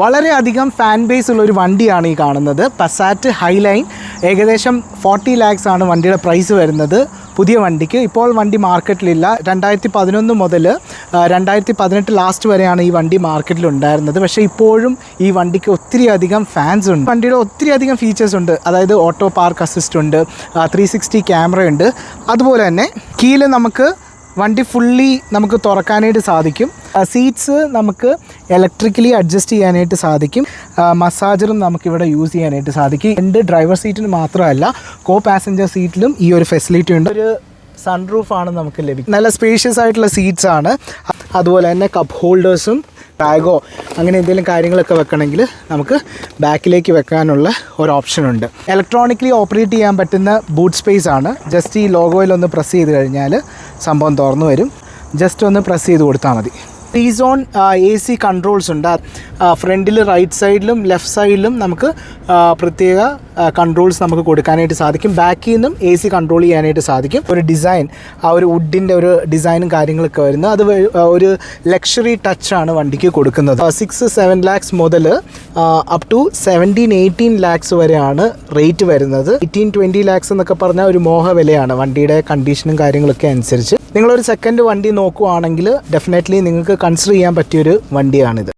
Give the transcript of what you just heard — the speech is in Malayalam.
വളരെയധികം ഫാൻ ബേസ് ഉള്ളൊരു വണ്ടിയാണ് ഈ കാണുന്നത്. Passat Highline. ഏകദേശം 40 lakhs ആണ് വണ്ടിയുടെ പ്രൈസ് വരുന്നത് പുതിയ വണ്ടിക്ക്. ഇപ്പോൾ വണ്ടി മാർക്കറ്റിലില്ല. 2011 മുതൽ 2018 ലാസ്റ്റ് വരെയാണ് ഈ വണ്ടി മാർക്കറ്റിലുണ്ടായിരുന്നത്. പക്ഷേ ഇപ്പോഴും ഈ വണ്ടിക്ക് ഒത്തിരി അധികം ഫാൻസ് ഉണ്ട്. വണ്ടിയുടെ ഒത്തിരി അധികം ഫീച്ചേഴ്സ് ഉണ്ട്. അതായത് ഓട്ടോ പാർക്ക് അസിസ്റ്റ് ഉണ്ട്, 360 ക്യാമറ ഉണ്ട്. അതുപോലെ തന്നെ കീയിൽ നമുക്ക് വണ്ടി ഫുള്ളി നമുക്ക് തുറക്കാനായിട്ട് സാധിക്കും. സീറ്റ്സ് നമുക്ക് ഇലക്ട്രിക്കലി അഡ്ജസ്റ്റ് ചെയ്യാനായിട്ട് സാധിക്കും. മസാജറും നമുക്കിവിടെ യൂസ് ചെയ്യാനായിട്ട് സാധിക്കും. രണ്ട് ഡ്രൈവർ സീറ്റിന് മാത്രമല്ല, കോ പാസഞ്ചർ സീറ്റിലും ഈ ഒരു ഫെസിലിറ്റി ഉണ്ട്. ഒരു സൺറൂഫാണ് നമുക്ക് ലഭിക്കും. നല്ല സ്പേഷ്യസ് ആയിട്ടുള്ള സീറ്റ്സ് ആണ്. അതുപോലെ തന്നെ കപ്പ് ഹോൾഡേഴ്സും ബാഗോ അങ്ങനെ എന്തെങ്കിലും കാര്യങ്ങളൊക്കെ വെക്കണമെങ്കിൽ നമുക്ക് ബാക്കിലേക്ക് വെക്കാനുള്ള ഒരു ഓപ്ഷൻ ഉണ്ട്. ഇലക്ട്രോണിക്കലി ഓപ്പറേറ്റ് ചെയ്യാൻ പറ്റുന്ന ബൂട്ട് സ്പേസ് ആണ്. ജസ്റ്റ് ഈ ലോഗോയിലൊന്ന് പ്രസ് ചെയ്ത് കഴിഞ്ഞാൽ സംഭവം തുറന്നു വരും. ജസ്റ്റ് ഒന്ന് പ്രസ് ചെയ്ത് കൊടുത്താൽ മതി. 3 സോൺ AC കൺട്രോൾസ് ഉണ്ട്. ഫ്രണ്ടിൽ റൈറ്റ് സൈഡിലും ലെഫ്റ്റ് സൈഡിലും നമുക്ക് പ്രത്യേക കൺട്രോൾസ് നമുക്ക് കൊടുക്കാനായിട്ട് സാധിക്കും. ബാക്കിൽ നിന്നും AC കൺട്രോൾ ചെയ്യാനായിട്ട് സാധിക്കും. ഒരു ഡിസൈൻ, ആ ഒരു വുഡിൻ്റെ ഒരു ഡിസൈനും കാര്യങ്ങളൊക്കെ വരുന്നത്, അത് ഒരു ലക്ഷറി ടച്ചാണ് വണ്ടിക്ക് കൊടുക്കുന്നത്. 6-7 lakhs മുതൽ അപ് ടു 17-18 lakhs വരെയാണ് റേറ്റ് വരുന്നത്. 18-20 lakhs എന്നൊക്കെ പറഞ്ഞാൽ ഒരു മോഹ വിലയാണ് വണ്ടിയുടെ കണ്ടീഷനും കാര്യങ്ങളൊക്കെ അനുസരിച്ച്. നിങ്ങളൊരു സെക്കൻഡ് വണ്ടി നോക്കുവാണെങ്കിൽ ഡെഫിനറ്റ്ലി നിങ്ങൾക്ക് കൺസിഡർ ചെയ്യാൻ പറ്റിയൊരു വണ്ടിയാണിത്.